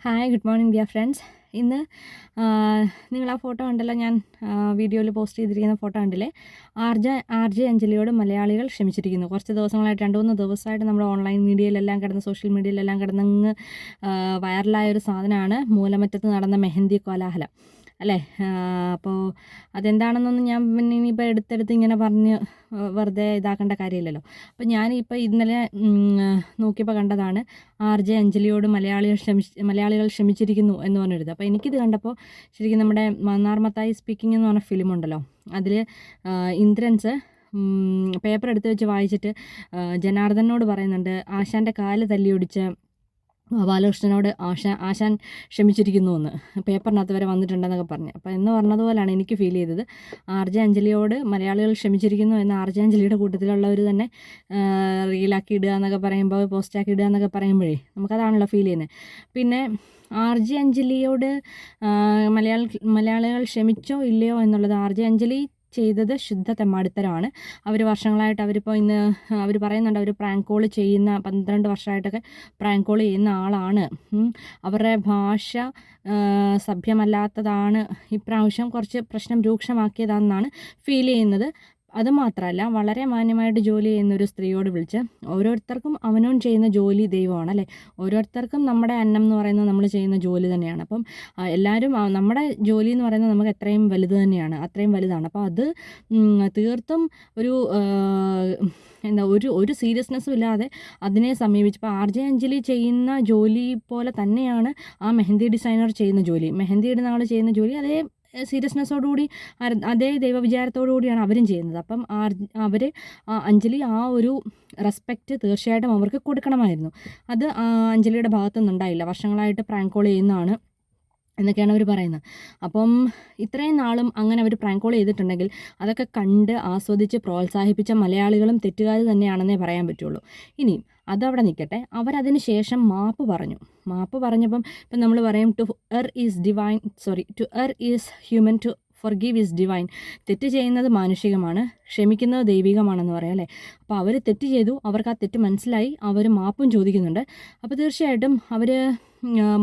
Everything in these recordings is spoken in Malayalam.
Hi, good morning dear friends. ഇന്ന് നിങ്ങൾ ആ ഫോട്ടോ കണ്ടല്ലോ, ഞാൻ വീഡിയോയിൽ പോസ്റ്റ് ചെയ്തിരിക്കുന്ന ഫോട്ടോ കണ്ടില്ലേ? ആർ ജെ അഞ്ജലിയോട് മലയാളികൾ ക്ഷമിച്ചിരിക്കുന്നു. കുറച്ച് ദിവസങ്ങളായിട്ട് 2-3 ദിവസമായിട്ട് നമ്മുടെ ഓൺലൈൻ മീഡിയയിലെല്ലാം കിടന്ന്, സോഷ്യൽ മീഡിയയിലെല്ലാം കിടന്നങ്ങ് വൈറലായൊരു സാധനമാണ് മൂലമറ്റത്ത് നടന്ന മെഹന്തി കോലാഹലം അല്ലേ? അപ്പോൾ അതെന്താണെന്നൊന്നും ഞാൻ പിന്നെ ഇനിയിപ്പോൾ എടുത്തെടുത്ത് ഇങ്ങനെ പറഞ്ഞ് വെറുതെ ഇതാക്കേണ്ട കാര്യമില്ലല്ലോ. അപ്പോൾ ഞാനിപ്പോൾ ഇന്നലെ നോക്കിയപ്പോൾ കണ്ടതാണ് ആർ ജെ അഞ്ജലിയോട് മലയാളികൾ ക്ഷമിച്ചിരിക്കുന്നു എന്ന് പറഞ്ഞിരുന്നത്. അപ്പോൾ എനിക്കിത് കണ്ടപ്പോൾ ശരിക്കും നമ്മുടെ മന്നാർ മത്തായി സ്പീക്കിംഗ് എന്ന് പറഞ്ഞ ഫിലിമുണ്ടല്ലോ, അതിൽ ഇന്ദ്രൻസ് പേപ്പർ എടുത്ത് വെച്ച് വായിച്ചിട്ട് ജനാർദ്ദനോട് പറയുന്നുണ്ട്, ആശാൻ്റെ കാല് തല്ലിയൊടിച്ച് ബാലകൃഷ്ണനോട് ആശാൻ ക്ഷമിച്ചിരിക്കുന്നു എന്ന് പേപ്പറിനകത്ത് വരെ വന്നിട്ടുണ്ടെന്നൊക്കെ പറഞ്ഞ്. അപ്പോൾ എന്ന് പറഞ്ഞതുപോലെയാണ് എനിക്ക് ഫീൽ ചെയ്തത്. ആർ ജെ അഞ്ജലിയോട് മലയാളികൾ ക്ഷമിച്ചിരിക്കുന്നു എന്ന് ആർ ജെ അഞ്ജലിയുടെ കൂട്ടത്തിലുള്ളവർ തന്നെ റീലാക്കി ഇടുക എന്നൊക്കെ പറയുമ്പോൾ, പോസ്റ്റാക്കി ഇടുക എന്നൊക്കെ പറയുമ്പോഴേ നമുക്കതാണല്ലോ ഫീൽ ചെയ്യുന്നത്. പിന്നെ ആർ ജെ അഞ്ജലിയോട് മലയാളികൾ ക്ഷമിച്ചോ ഇല്ലയോ എന്നുള്ളത്, ആർ ജെ അഞ്ജലി ചെയ്തത് ശുദ്ധ തെമ്മാടിത്തരമാണ്. അവർ വർഷങ്ങളായിട്ട് അവർ പറയുന്നുണ്ട്, അവർ പ്രാങ്ക് കോൾ ചെയ്യുന്ന 12 വർഷമായിട്ടൊക്കെ പ്രാങ്ക് കോൾ ചെയ്യുന്ന ആളാണ്. അവരുടെ ഭാഷ സഭ്യമല്ലാത്തതാണ് ഇപ്രാവശ്യം കുറച്ച് പ്രശ്നം രൂക്ഷമാക്കിയതാണെന്നാണ് ഫീൽ ചെയ്യുന്നത്. അതുമാത്രമല്ല, വളരെ മാന്യമായിട്ട് ജോലി ചെയ്യുന്ന ഒരു സ്ത്രീയോട് വിളിച്ച്, ഓരോരുത്തർക്കും അവനോൻ ചെയ്യുന്ന ജോലി ദൈവമാണ് അല്ലേ? ഓരോരുത്തർക്കും നമ്മുടെ അന്നം എന്ന് പറയുന്നത് നമ്മൾ ചെയ്യുന്ന ജോലി തന്നെയാണ്. അപ്പം എല്ലാവരും നമ്മുടെ ജോലി എന്ന് പറയുന്നത് നമുക്ക് എത്രയും വലുത് തന്നെയാണ്, അത്രയും വലുതാണ്. അപ്പോൾ അത് തീർത്തും ഒരു സീരിയസ്നെസ്സും ഇല്ലാതെ അതിനെ സമീപിച്ചപ്പോൾ ആർ ജെ അഞ്ജലി ചെയ്യുന്ന ജോലി പോലെ തന്നെയാണ് ആ മെഹന്തി ഡിസൈനർ ചെയ്യുന്ന ജോലി, മെഹന്തി ഇടുന്ന ആൾ ചെയ്യുന്ന ജോലി അതേ സീരിയസ്നെസ്സോടുകൂടി അതേ ദൈവവിചാരത്തോടുകൂടിയാണ് അവരും ചെയ്യുന്നത്. അപ്പം അഞ്ജലി ആ ഒരു റെസ്പെക്റ്റ് തീർച്ചയായിട്ടും അവർക്ക് കൊടുക്കണമായിരുന്നു. അത് അഞ്ജലിയുടെ ഭാഗത്തുനിന്നുണ്ടായില്ല. വർഷങ്ങളായിട്ട് പ്രാങ്ക് കോൾ ചെയ്യുന്നതാണ് എന്നൊക്കെയാണ് അവർ പറയുന്നത്. അപ്പം ഇത്രയും നാളും അങ്ങനെ അവർ പ്രാങ്ക് കോൾ ചെയ്തിട്ടുണ്ടെങ്കിൽ അതൊക്കെ കണ്ട് ആസ്വദിച്ച് പ്രോത്സാഹിപ്പിച്ച മലയാളികളും തെറ്റുകാർ തന്നെയാണെന്നേ പറയാൻ പറ്റുള്ളൂ. ഇനി അതവിടെ നിൽക്കട്ടെ, അവരതിന് ശേഷം മാപ്പ് പറഞ്ഞപ്പം ഇപ്പം നമ്മൾ പറയും to err is human, to forgive is divine. തെറ്റ് ചെയ്യുന്നത് മാനുഷികമാണ്, ക്ഷമിക്കുന്നത് ദൈവികമാണെന്ന് പറയാം അല്ലേ? അപ്പോൾ അവർ തെറ്റ് ചെയ്തു, അവർക്ക് ആ തെറ്റ് മനസ്സിലായി, അവർ മാപ്പും ചോദിക്കുന്നുണ്ട്. അപ്പോൾ തീർച്ചയായിട്ടും അവർ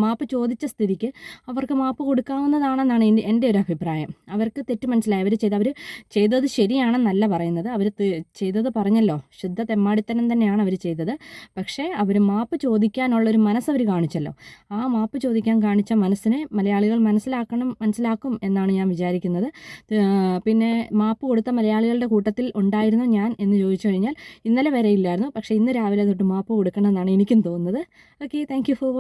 മാപ്പ് ചോദിച്ച സ്ഥിതിക്ക് അവർക്ക് മാപ്പ് കൊടുക്കാവുന്നതാണെന്നാണ് എൻ്റെ ഒരു അഭിപ്രായം. അവർക്ക് തെറ്റ് മനസ്സിലായി, അവർ ചെയ്തത് ശരിയാണെന്നല്ല പറയുന്നത്, അവർ ചെയ്തത് പറഞ്ഞല്ലോ, ശുദ്ധ തെമ്മാടിത്തരം തന്നെയാണ് അവർ ചെയ്തത്. പക്ഷേ അവർ മാപ്പ് ചോദിക്കാനുള്ളൊരു മനസ്സവർ കാണിച്ചല്ലോ. ആ മാപ്പ് ചോദിക്കാൻ കാണിച്ച മനസ്സിനെ മലയാളികൾ മനസ്സിലാക്കും എന്നാണ് ഞാൻ വിചാരിക്കുന്നത്. പിന്നെ മാപ്പ് കൊടുത്ത മലയാളികളുടെ കൂട്ടത്തിൽ ഉണ്ടായിരുന്നു ഞാൻ എന്ന് ചോദിച്ചു കഴിഞ്ഞാൽ ഇന്നലെ വരെ ഇല്ലായിരുന്നു, പക്ഷേ ഇന്ന് രാവിലെ തൊട്ട് മാപ്പ് കൊടുക്കണം എന്നാണ് എനിക്കും തോന്നുന്നത്. Okay, thank you for